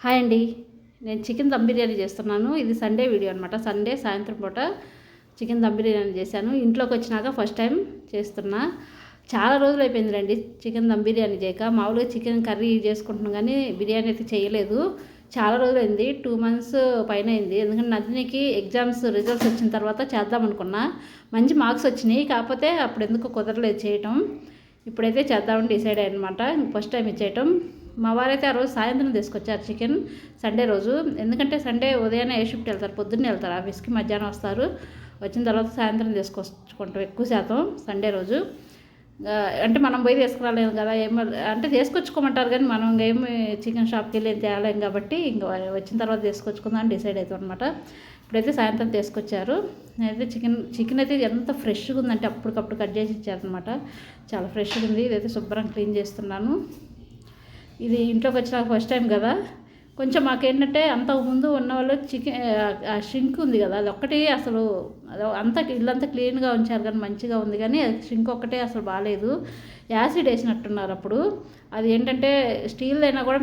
Hi అండి. నేను chicken dum biryani చేస్తున్నాను. ఇది సండే వీడియో అనమాట. సండే సాయంత్రం పూట చికెన్ దమ్ బిర్యానీ చేశాను. ఇంట్లోకి వచ్చినాక ఫస్ట్ టైం చేస్తున్నా. చాలా రోజులు అయిపోయింది రండి చికెన్ దమ్ బిర్యానీ చేయక. మామూలుగా చికెన్ కర్రీ చేసుకుంటున్నాం కానీ బిర్యానీ అయితే చేయలేదు. చాలా రోజులైంది, 2 months పైన అయింది. ఎందుకంటే నందినికి ఎగ్జామ్స్ రిజల్ట్స్ వచ్చిన తర్వాత చేద్దాం అనుకున్నా. మంచి మార్క్స్ వచ్చినాయి, కాకపోతే అప్పుడు ఎందుకు కుదరలేదు చేయటం. ఇప్పుడైతే చేద్దామని డిసైడ్ అయ్యనమాట. ఫస్ట్ టైం ఇది చేయటం. మా వారైతే ఆ రోజు సాయంత్రం తీసుకొచ్చారు చికెన్, సండే రోజు. ఎందుకంటే సండే ఉదయాన్నే ఏ షిఫ్ట్ వెళ్తారు, పొద్దున్నే వెళ్తారు ఆఫీస్కి, మధ్యాహ్నం వస్తారు. వచ్చిన తర్వాత సాయంత్రం తీసుకొచ్చుకుంటాం ఎక్కువ శాతం సండే రోజు. అంటే మనం పోయి తీసుకురాలేము కదా, ఏమో అంటే తీసుకొచ్చుకోమంటారు కానీ మనం ఏమి చికెన్ షాప్కి వెళ్ళి తేలేం కాబట్టి ఇంకా వచ్చిన తర్వాత తీసుకొచ్చుకుందామని డిసైడ్ అవుతాం అనమాట. ఇప్పుడైతే సాయంత్రం తీసుకొచ్చారు. నేనైతే చికెన్ అయితే ఎంత ఫ్రెష్గా ఉందంటే అప్పటికప్పుడు కట్ చేసి ఇచ్చారనమాట. చాలా ఫ్రెష్గా ఉంది. ఇదైతే శుభ్రంగా క్లీన్ చేస్తున్నాను. ఇది ఇంట్లోకి వచ్చినాక ఫస్ట్ టైం కదా, కొంచెం మాకేంటంటే అంతకుముందు ఉన్న వాళ్ళు చికెన్ షింక్ ఉంది కదా, అది ఒక్కటి అసలు అంతా ఇల్లంతా క్లీన్గా ఉంచారు కానీ మంచిగా ఉంది, కానీ షింక్ ఒక్కటే అసలు బాగాలేదు. యాసిడ్ వేసినట్టున్నారు అప్పుడు. అది ఏంటంటే స్టీల్ అయినా కూడా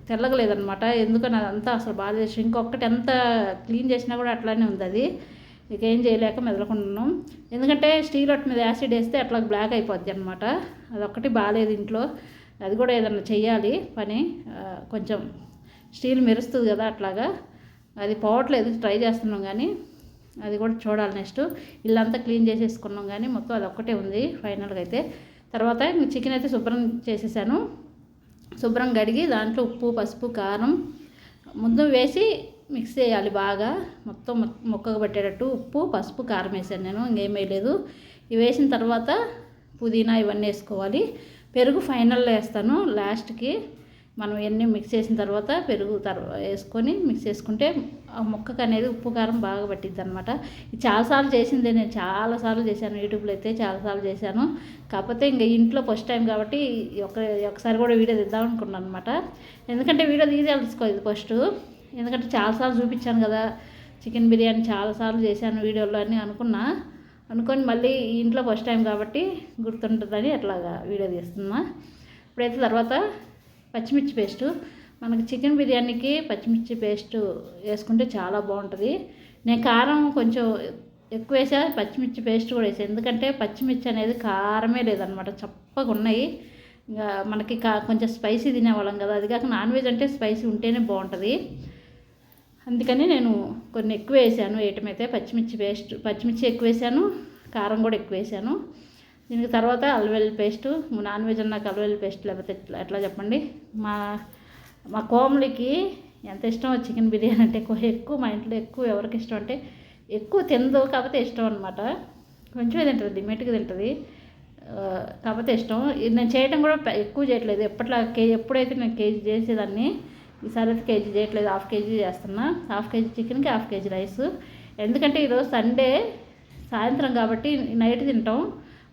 తెల్లగలేదనమాట. ఎందుకని అదంతా అసలు బాగాలేదు. షింక్ ఒక్కటి ఎంత క్లీన్ చేసినా కూడా అట్లానే ఉంది. అది ఇక ఏం చేయలేక మెదలకుంటున్నాం. ఎందుకంటే స్టీల్ ఒట్టి మీద యాసిడ్ వేస్తే అట్లా బ్లాక్ అయిపోద్ది అనమాట. అదొక్కటి బాగాలేదు ఇంట్లో. అది కూడా ఏదన్నా చెయ్యాలి పని. కొంచెం స్టీల్ మెరుస్తుంది కదా, అట్లాగా అది పోవట్లేదు. ట్రై చేస్తున్నాం కానీ అది కూడా చూడాలి నెక్స్ట్. ఇల్లంతా క్లీన్ చేసేసుకున్నాం కానీ మొత్తం అది ఒక్కటే ఉంది ఫైనల్గా అయితే. తర్వాత చికెన్ అయితే శుభ్రం చేసేసాను. శుభ్రం కడిగి దాంట్లో ఉప్పు, పసుపు, కారం ముందు వేసి మిక్స్ చేయాలి బాగా, మొత్తం ముక్కకు పట్టేటట్టు. ఉప్పు, పసుపు, కారం వేసాను నేను, ఇంకేం వేయలేదు. ఇవి వేసిన తర్వాత పుదీనా ఇవన్నీ వేసుకోవాలి. పెరుగు ఫైనల్లో వేస్తాను లాస్ట్కి. మనం ఇవన్నీ మిక్స్ చేసిన తర్వాత పెరుగు వేసుకొని మిక్స్ చేసుకుంటే ఆ ముక్కకు అనేది ఉప్పు కారం బాగా పట్టిద్ది అనమాట. ఇది చాలాసార్లు చేసిందే, నేను చాలాసార్లు చేశాను. యూట్యూబ్లో అయితే చాలాసార్లు చేశాను. కాకపోతే ఇంకా ఇంట్లో ఫస్ట్ టైం కాబట్టి ఒకసారి కూడా వీడియో తీద్దాం అనుకున్నాను అనమాట. ఎందుకంటే వీడియో తీసేసుకోలేదు ఫస్ట్, ఎందుకంటే చాలాసార్లు చూపించాను కదా చికెన్ బిర్యానీ, చాలాసార్లు చేశాను వీడియోలో అని అనుకొని మళ్ళీ ఇంట్లో ఫస్ట్ టైం కాబట్టి గుర్తుంటుందని అట్లాగా వీడియో తీస్తున్నా. ఇప్పుడైతే తర్వాత పచ్చిమిర్చి పేస్టు, మనకి చికెన్ బిర్యానీకి పచ్చిమిర్చి పేస్టు వేసుకుంటే చాలా బాగుంటుంది. నేను కారం కొంచెం ఎక్కువ వేసా, పచ్చిమిర్చి పేస్ట్ కూడా వేసాను. ఎందుకంటే పచ్చిమిర్చి అనేది కారమే లేదనమాట, చప్పగా ఉన్నాయి. ఇంకా మనకి కొంచెం స్పైసీ తినేవాళ్ళం కదా, అది కాక నాన్ వెజ్ అంటే స్పైసీ ఉంటేనే బాగుంటుంది. అందుకని నేను కొన్ని ఎక్కువ వేసాను. ఏటమైతే పచ్చిమిర్చి ఎక్కువ వేసాను, కారం కూడా ఎక్కువ వేసాను. దీనికి తర్వాత అల్లం పేస్టు, నాన్ వెజ్ అన్నాక అల్లం పేస్ట్ లేకపోతే ఎట్లా చెప్పండి. మా కోమలికి ఎంత ఇష్టం చికెన్ బిర్యానీ అంటే, ఎక్కువ మా ఇంట్లో ఎక్కువ ఎవరికి ఇష్టం అంటే, ఎక్కువ తినదు కాకపోతే ఇష్టం అనమాట. కొంచెమే తింటుంది, లిమిట్గా తింటుంది కాకపోతే ఇష్టం. నేను చేయడం కూడా ఎక్కువ చేయట్లేదు. ఎప్పుడైతే నేను కేజీ చేసేదాన్ని, ఈసారి అయితే కేజీ చేయట్లేదు, 1/2 kg చేస్తున్నా. 1/2 kg చికెన్కి 1/2 kg రైస్. ఎందుకంటే ఈరోజు సండే సాయంత్రం కాబట్టి నైట్ తింటాం.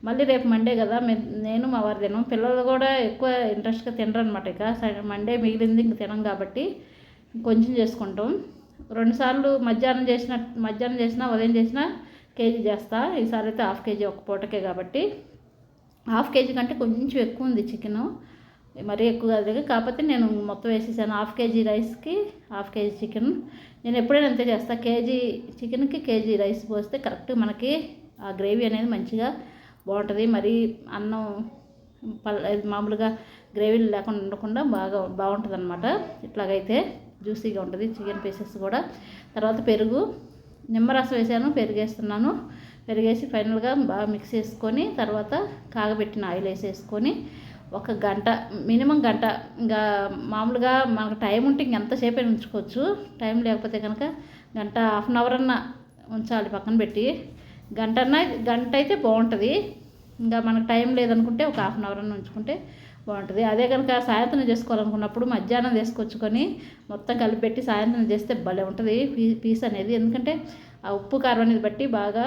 మళ్ళీ రేపు మండే కదా, నేను మా వారు తినాం. పిల్లలు కూడా ఎక్కువ ఇంట్రెస్ట్గా తినరు అనమాట. ఇక మండే మిగిలింది ఇంక తినం కాబట్టి కొంచెం చేసుకుంటాం. 2 సార్లు మధ్యాహ్నం చేసినా ఉదయం చేసినా కేజీ చేస్తా. ఈసారి అయితే 1/2 kg ఒక పూటకే కాబట్టి. 1/2 kg కంటే కొంచెం ఎక్కువ ఉంది చికెను, మరీ ఎక్కువ కాదు. కాకపోతే నేను మొత్తం వేసేసాను. 1/2 kg రైస్కి 1/2 kg చికెన్. నేను ఎప్పుడైనా అంతే చేస్తా. కేజీ చికెన్కి కేజీ రైస్ పోస్తే కరెక్ట్ మనకి ఆ గ్రేవీ అనేది మంచిగా బాగుంటుంది. మరి అన్నం మామూలుగా గ్రేవీ లేకుండా ఉండకుండా బాగుంటుంది అనమాట. ఇట్లాగైతే జ్యూసీగా ఉంటుంది చికెన్ పీసెస్ కూడా. తర్వాత పెరుగు, నిమ్మరసం వేసాను, పెరుగేస్తున్నాను. పెరుగేసి ఫైనల్గా బాగా మిక్స్ చేసుకొని తర్వాత కాగబెట్టిన ఆయిల్ వేసేసుకొని ఒక గంట, మినిమం గంట. ఇంకా మామూలుగా మనకు టైం ఉంటే ఇంకెంతసేపు అయినా ఉంచుకోవచ్చు. టైం లేకపోతే కనుక గంట, 1/2 hour అన్నా ఉంచాలి పక్కన పెట్టి. గంట అయితే బాగుంటుంది. ఇంకా మనకు టైం లేదనుకుంటే ఒక 1/2 hour అన్నా ఉంచుకుంటే బాగుంటుంది. అదే కనుక సాయంత్రం చేసుకోవాలనుకున్నప్పుడు మధ్యాహ్నం తీసుకొచ్చుకొని మొత్తం కలిపెట్టి సాయంత్రం చేస్తే భలే ఉంటుంది పీస్ అనేది. ఎందుకంటే ఆ ఉప్పు కారం అనేది బట్టి బాగా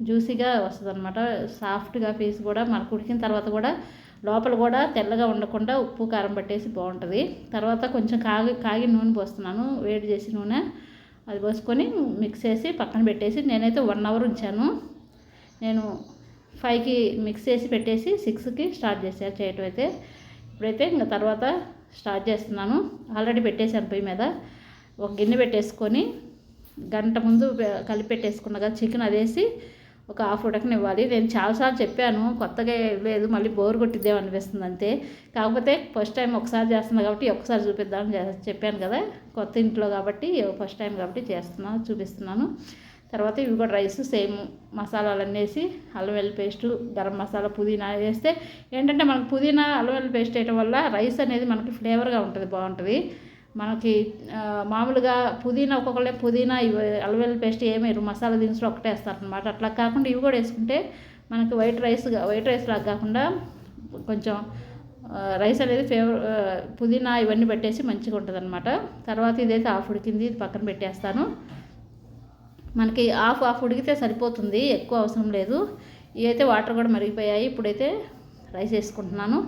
జ్యూసీగా వస్తుంది అనమాట. సాఫ్ట్గా పీస్ కూడా మనకు ఉడికిన తర్వాత కూడా లోపల కూడా తెల్లగా ఉండకుండా ఉప్పు కారం పట్టేసి బాగుంటుంది. తర్వాత కొంచెం కాగి నూనె పోస్తున్నాను, వేడి చేసి నూనె అది పోసుకొని మిక్స్ చేసి పక్కన పెట్టేసి నేనైతే 1 hour ఉంచాను. నేను 5కి మిక్స్ చేసి పెట్టేసి 6కి స్టార్ట్ చేశాను చేయటం అయితే. ఇప్పుడైతే ఇంకా తర్వాత స్టార్ట్ చేస్తున్నాను. ఆల్రెడీ పెట్టేశాను పొయ్యి మీద. ఒక గిన్నె పెట్టేసుకొని గంట ముందు కలిపి పెట్టేసుకున్నా కదా చికెన్, అదేసి ఒక హాఫ్ ఉడకనివ్వాలి. నేను చాలాసార్లు చెప్పాను, కొత్తగా లేదు మళ్ళీ బోర్ కొట్టిద్దేమో అనిపిస్తుంది అంతే. కాకపోతే ఫస్ట్ టైం ఒకసారి చేస్తున్నా కాబట్టి ఒకసారి చూపిద్దామని చెప్పాను కదా, కొత్త ఇంట్లో కాబట్టి ఫస్ట్ టైం కాబట్టి చూపిస్తున్నాను. తర్వాత ఇవి కూడా రైస్ సేమ్ మసాలాలన్నీ వేసి అల్లం వెల్లుల్లి పేస్టు, గరం మసాలా, పుదీనా వేస్తే ఏంటంటే మనకు పుదీనా అల్లం వెల్లుల్లి పేస్ట్ వేయడం వల్ల రైస్ అనేది మనకి ఫ్లేవర్గా ఉంటుంది, బాగుంటుంది. మనకి మామూలుగా పుదీనా ఒక్కొక్కళ్ళే పుదీనా ఇవి అల్లం వెల్లుల్లి పేస్ట్ ఏమేరు, మసాలా దినుసులు ఒకటే వేస్తారనమాట. అట్లా కాకుండా ఇవి కూడా వేసుకుంటే మనకి వైట్ రైస్ లాగా కాకుండా కొంచెం రైస్ అనేది పుదీనా ఇవన్నీ పెట్టేసి మంచిగా ఉంటుంది అనమాట. తర్వాత ఇదైతే హాఫ్ ఉడికింది, ఇది పక్కన పెట్టేస్తాను. మనకి హాఫ్ ఉడికితే సరిపోతుంది, ఎక్కువ అవసరం లేదు. ఇవైతే వాటర్ కూడా మరిగిపోయాయి. ఇప్పుడైతే రైస్ వేసుకుంటున్నాను.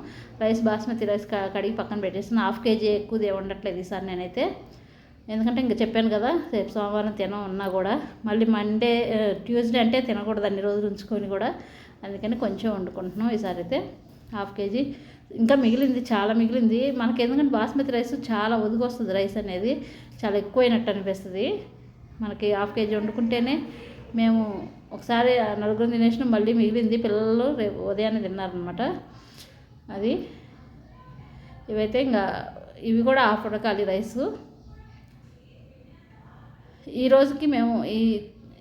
రైస్ బాస్మతి రైస్ కడిగి పక్కన పెట్టేస్తాను. 1/2 kg ఎక్కువ ఉండట్లేదు ఈసారి నేనైతే, ఎందుకంటే ఇంకా చెప్పాను కదా రేపు సోమవారం ఉన్నా కూడా మళ్ళీ మండే ట్యూస్డే అంటే తినకూడదు అన్ని రోజులు ఉంచుకొని కూడా, అందుకని కొంచెం వండుకుంటున్నాం ఈసారి అయితే. 1/2 kg ఇంకా మిగిలింది, చాలా మిగిలింది మనకి. ఎందుకంటే బాస్మతి రైస్ చాలా ఒదిగొస్తుంది, రైస్ అనేది చాలా ఎక్కువైనట్టు అనిపిస్తుంది మనకి. 1/2 kg వండుకుంటేనే మేము ఒకసారి నలుగురు తినేసిన, మళ్ళీ మిగిలింది పిల్లలు రేపు ఉదయాన్నే తిన్నారనమాట అది. ఇవైతే ఇంకా ఇవి కూడా హాఫ్ ఉడకాలి రైసు. ఈ రోజుకి మేము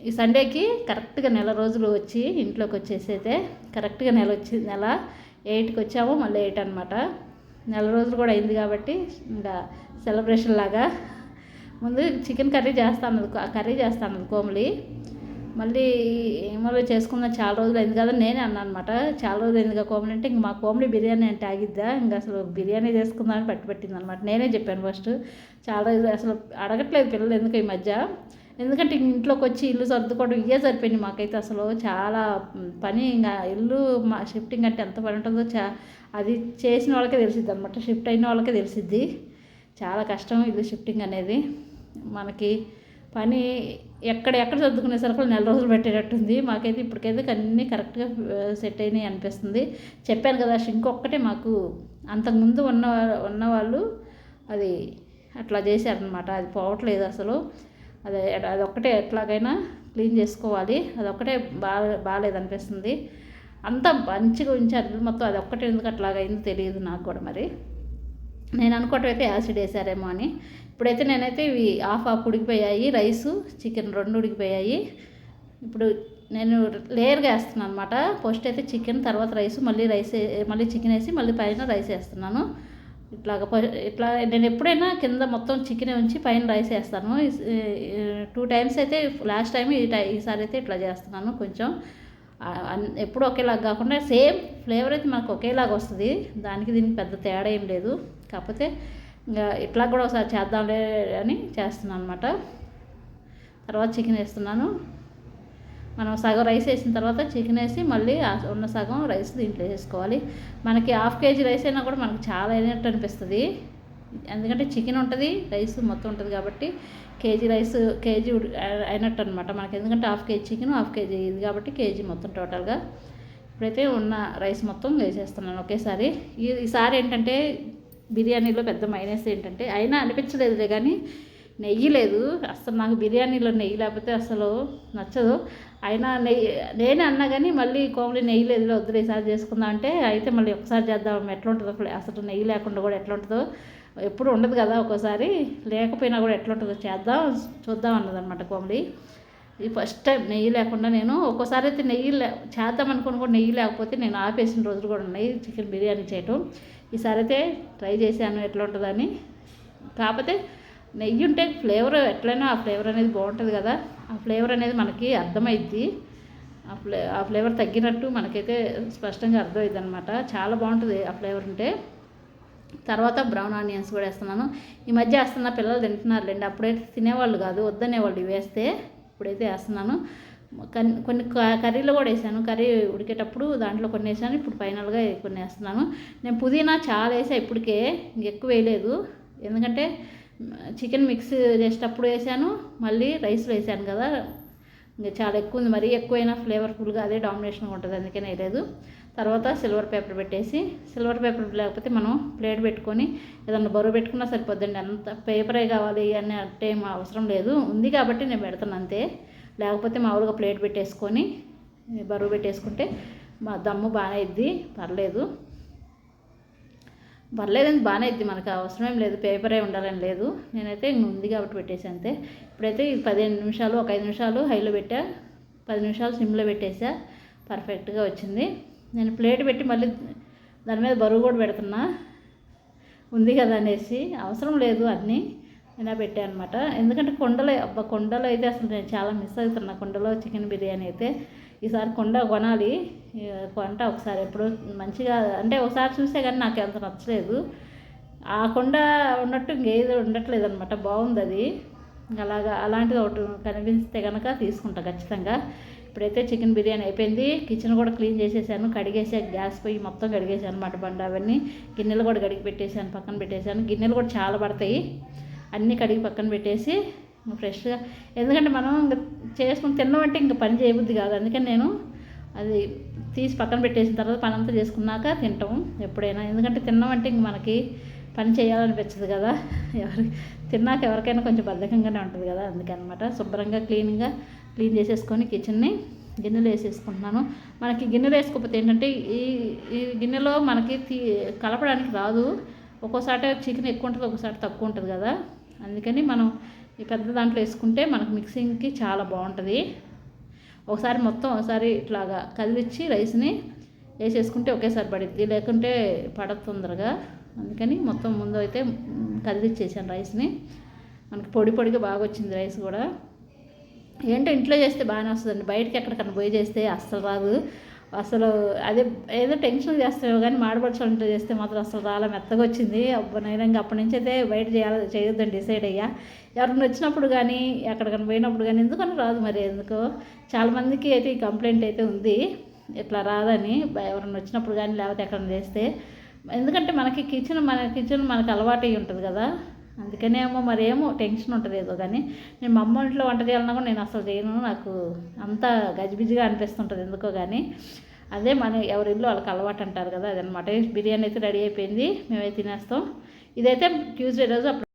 ఈ సండేకి కరెక్ట్గా నెల రోజులు వచ్చి ఇంట్లోకి వచ్చేసి అయితే కరెక్ట్గా నెల 8కి వచ్చాము, మళ్ళీ 8 అనమాట. నెల రోజులు కూడా అయింది కాబట్టి ఇంకా సెలబ్రేషన్ లాగా ముందు చికెన్ కర్రీ చేస్తాను కోమలి. మళ్ళీ ఏమో చేసుకుందాం, చాలా రోజులు అయింది కదా నేనే అన్నాను అనమాట. చాలా రోజులు అయిందిగా కోమలి అంటే, ఇంక మా కోమలి బిర్యానీ అంటే ఆగిద్దా, ఇంకా అసలు బిర్యానీ చేసుకుందామని పట్టింది అనమాట. నేనే చెప్పాను ఫస్ట్. చాలా రోజులు అసలు అడగట్లేదు పిల్లలు ఎందుకు ఈ మధ్య, ఎందుకంటే ఇంట్లోకి వచ్చి ఇల్లు సర్దుకోవడం ఇవే సరిపోయింది మాకైతే. అసలు చాలా పని, ఇంకా ఇల్లు షిఫ్టింగ్ అంటే ఎంత పని ఉంటుందో అది చేసిన వాళ్ళకే తెలిసిద్ది అనమాట, షిఫ్ట్ అయిన వాళ్ళకే తెలిసిద్ది. చాలా కష్టం ఇల్లు షిఫ్టింగ్ అనేది. మనకి పని ఎక్కడ సర్దుకునే సరుకులు నెల రోజులు పెట్టేటట్టుంది. మాకైతే ఇప్పటికైతే అన్నీ కరెక్ట్గా సెట్ అయినాయి అనిపిస్తుంది. చెప్పాను కదా షింక్ ఒక్కటే మాకు అంతకుముందు ఉన్నవాళ్ళు అది అట్లా చేశారనమాట, అది పోవట్లేదు అసలు. అదొక్కటే ఎట్లాగైనా క్లీన్ చేసుకోవాలి, అదొక్కటే బాగాలేదనిపిస్తుంది. అంతా మంచిగా ఉంచారు మొత్తం, అదొక్కటే ఎందుకు అట్లాగైందో తెలియదు నాకు కూడా. మరి నేను అనుకోవటం అయితే యాసిడ్ వేసారేమో అని. ఇప్పుడైతే నేనైతే ఇవి హాఫ్ ఉడికిపోయాయి, రైసు చికెన్ 2 ఉడికిపోయాయి. ఇప్పుడు నేను లేయర్గా వేస్తున్నాను అనమాట. ఫస్ట్ అయితే చికెన్, తర్వాత రైసు, మళ్ళీ చికెన్ వేసి మళ్ళీ పైన రైస్ వేస్తున్నాను. ఇట్లా నేను ఎప్పుడైనా కింద మొత్తం చికెన్ ఉంచి పైన రైస్ వేస్తాను. 2 times అయితే లాస్ట్ టైం, ఈసారి అయితే ఇట్లా చేస్తున్నాను. కొంచెం ఎప్పుడు ఒకేలాగా కాకుండా సేమ్ ఫ్లేవర్ అయితే మనకు ఒకేలాగా వస్తుంది, దీనికి పెద్ద తేడా ఏం లేదు. కాకపోతే ఇంకా ఇట్లా కూడా ఒకసారి చేద్దాంలే అని చేస్తున్నాను అనమాట. తర్వాత చికెన్ వేస్తున్నాను. మనం సగం రైస్ వేసిన తర్వాత చికెన్ వేసి మళ్ళీ ఉన్న సగం రైస్ దీంట్లో వేసుకోవాలి. మనకి 1/2 kg రైస్ అయినా కూడా మనకు చాలా అయినట్టు అనిపిస్తుంది, ఎందుకంటే చికెన్ ఉంటుంది, రైస్ మొత్తం ఉంటుంది కాబట్టి. కేజీ అయినట్టు అనమాట మనకి, ఎందుకంటే 1/2 kg చికెన్ 1/2 kg ఇది కాబట్టి కేజీ మొత్తం టోటల్గా. ఇప్పుడైతే ఉన్న రైస్ మొత్తం వేసేస్తున్నాను ఒకేసారి. ఈసారి ఏంటంటే బిర్యానీలో పెద్ద మైనస్ ఏంటంటే, అయినా అనిపించలేదులే కానీ నెయ్యి లేదు అసలు. నాకు బిర్యానీలో నెయ్యి లేకపోతే అసలు నచ్చదు. అయినా నేనే అన్నా కానీ మళ్ళీ కోమలి నెయ్యి లేదు, వద్దులే ఈసారి చేసుకుందాం అంటే, అయితే మళ్ళీ ఒకసారి చేద్దాం ఎట్లా ఉంటుందో అసలు. నెయ్యి లేకుండా కూడా ఎట్లా ఉంటుందో, ఎప్పుడు ఉండదు కదా, ఒక్కోసారి లేకపోయినా కూడా ఎట్లా ఉంటుందో చూద్దాం అన్నదన్నమాట కోమలి. ఇది ఫస్ట్ టైం నెయ్యి లేకుండా. నేను ఒక్కోసారి అయితే చేద్దాం అనుకుని కూడా నెయ్యి లేకపోతే నేను ఆపేసిన రోజులు కూడా ఉన్నాయి చికెన్ బిర్యానీ చేయటం. ఈసారి అయితే ట్రై చేశాను ఎట్లా ఉంటుందని. కాకపోతే నెయ్యి ఉంటే ఫ్లేవర్ ఎట్లయినా ఆ ఫ్లేవర్ అనేది బాగుంటుంది కదా, ఆ ఫ్లేవర్ అనేది మనకి అర్థమైద్ది. ఆ ఫ్లేవర్ తగ్గినట్టు మనకైతే స్పష్టంగా అర్థమైంది అనమాట. చాలా బాగుంటుంది ఆ ఫ్లేవర్ ఉంటే. తర్వాత బ్రౌన్ ఆనియన్స్ కూడా వేస్తున్నాను. ఈ మధ్య వేస్తున్నా, పిల్లలు తింటున్నారులేండి, అప్పుడైతే తినేవాళ్ళు కాదు, వద్దనేవాళ్ళు ఇవి వేస్తే. ఇప్పుడైతే వేస్తున్నాను. కొన్ని కర్రీలో కూడా వేసాను, కర్రీ ఉడికేటప్పుడు దాంట్లో కొన్ని వేసాను, ఇప్పుడు ఫైనల్గా కొన్ని వేస్తున్నాను. నేను పుదీనా చాలా వేసా ఇప్పటికే, ఇంకెక్కువ వేయలేదు, ఎందుకంటే చికెన్ మిక్స్ చేసేటప్పుడు వేసాను, మళ్ళీ రైస్లో వేసాను కదా, ఇంకా చాలా ఎక్కువ ఉంది. మరీ ఎక్కువైనా ఫ్లేవర్ఫుల్గా అదే డామినేషన్గా ఉంటుంది, అందుకనే వేయలేదు. తర్వాత సిల్వర్ పేపర్ పెట్టేసి, సిల్వర్ పేపర్ లేకపోతే మనం ప్లేట్ పెట్టుకొని ఏదన్నా బరువు పెట్టుకున్నా సరిపోద్దండి. అంత పేపరే కావాలి అని అంటే అవసరం లేదు, ఉంది కాబట్టి నేను పెడతాను అంతే. లేకపోతే మామూలుగా ప్లేట్ పెట్టేసుకొని బరువు పెట్టేసుకుంటే మా దమ్ము బాగానే ఇద్ది, పర్లేదండి, బాగానే ఇద్ది. మనకు అవసరం లేదు, పేపరే ఉండాలని లేదు. నేనైతే ఇంక ఉంది కాబట్టి పెట్టేసి అంతే. ఇప్పుడైతే 15 నిమిషాలు, ఒక 5 నిమిషాలు హైలో పెట్టా, 10 నిమిషాలు సిమ్లో పెట్టేసా. పర్ఫెక్ట్గా వచ్చింది. నేను ప్లేట్ పెట్టి మళ్ళీ దాని మీద బరువు కూడా పెడుతున్నా, ఉంది కదా అనేసి. అవసరం లేదు అన్నీ ఇలా పెట్టాను అనమాట. ఎందుకంటే కొండలో అయితే అసలు నేను చాలా మిస్ అవుతున్నా. కొండలో చికెన్ బిర్యానీ అయితే ఈసారి కొండ కొనాలి. కొంట ఒకసారి ఎప్పుడు మంచిగా అంటే ఒకసారి చూసే కానీ నాకు ఎంత నచ్చలేదు. ఆ కొండ ఉన్నట్టు ఇంకేదో ఉండట్లేదు అనమాట. బాగుంది అది. అలాంటిది ఒకటి కనిపిస్తే కనుక తీసుకుంటా ఖచ్చితంగా. ఇప్పుడైతే చికెన్ బిర్యానీ అయిపోయింది. కిచెన్ కూడా క్లీన్ చేసేసాను, కడిగేసా. గ్యాస్ పొయ్యి మొత్తం కడిగేసాను అనమాట, బండ అవన్నీ. గిన్నెలు కూడా కడిగి పెట్టేశాను, పక్కన పెట్టేశాను. గిన్నెలు కూడా చాలా పడతాయి, అన్నీ కడిగి పక్కన పెట్టేసి ఫ్రెష్గా. ఎందుకంటే మనం చేసుకుని తిన్నామంటే ఇంకా పని చేయబుద్ది కాదు. అందుకని నేను అది తీసి పక్కన పెట్టేసిన తర్వాత పని అంతా చేసుకున్నాక తింటాం ఎప్పుడైనా. ఎందుకంటే తిన్నామంటే ఇంక మనకి పని చేయాలనిపించదు కదా. తిన్నాక ఎవరికైనా కొంచెం బద్ధకంగానే ఉంటుంది కదా. అందుకనమాట శుభ్రంగా క్లీన్ చేసేసుకొని కిచెన్ని గిన్నెలు వేసేసుకుంటున్నాను. మనకి గిన్నెలు వేసుకోకపోతే ఏంటంటే ఈ గిన్నెలో మనకి కలపడానికి రాదు. ఒక్కోసారి చికెన్ ఎక్కువ ఉంటుంది, ఒక్కోసారి తక్కువ ఉంటుంది కదా. అందుకని మనం ఈ పెద్ద దాంట్లో వేసుకుంటే మనకు మిక్సింగ్కి చాలా బాగుంటుంది. ఒకసారి ఇట్లాగా కదిలిచ్చి రైస్ని వేసేసుకుంటే ఒకేసారి పడుద్ది, లేకుంటే పడదు తొందరగా. అందుకని మొత్తం ముందు అయితే కదిలిచ్చేసాను రైస్ని. మనకి పొడిగా బాగా వచ్చింది రైస్ కూడా. ఏంటో ఇంట్లో చేస్తే బాగానే వస్తుందండి, బయటకి ఎక్కడికన్నా పోయి చేస్తే అస్సలు రాదు. అసలు అదే ఏదో టెన్షన్ చేస్తామో కానీ మాడపడుచు ఇంట్లో చేస్తే మాత్రం అసలు రాలా, మెత్తగా వచ్చింది. నైనంగా అప్పటి నుంచి అయితే బయట చేయొద్దని డిసైడ్ అయ్యా. ఎవరైనా వచ్చినప్పుడు కానీ ఎక్కడికైనా పోయినప్పుడు కానీ ఎందుకని రాదు మరి, ఎందుకో చాలామందికి అయితే ఈ కంప్లైంట్ అయితే ఉంది, ఇట్లా రాదని. ఎవరైనా వచ్చినప్పుడు కానీ లేకపోతే ఎక్కడైనా చేస్తే. ఎందుకంటే మన కిచెన్ మనకు అలవాటు అయ్యి ఉంటుంది కదా. అందుకనేమో మరేమో టెన్షన్ ఉంటుంది ఏదో. కానీ నేను మా అమ్మ ఇంట్లో వంట చేయాలన్నా కూడా నేను అసలు చేయను, నాకు అంతా గజిబిజిగా అనిపిస్తుంటుంది ఎందుకో. కానీ అదే ఎవరి ఇల్లు వాళ్ళకి అలవాటు అంటారు కదా, అదనమాట. బిర్యానీ అయితే రెడీ అయిపోయింది, మేమైతే తినేస్తాం. ఇదైతే ట్యూస్డే రోజు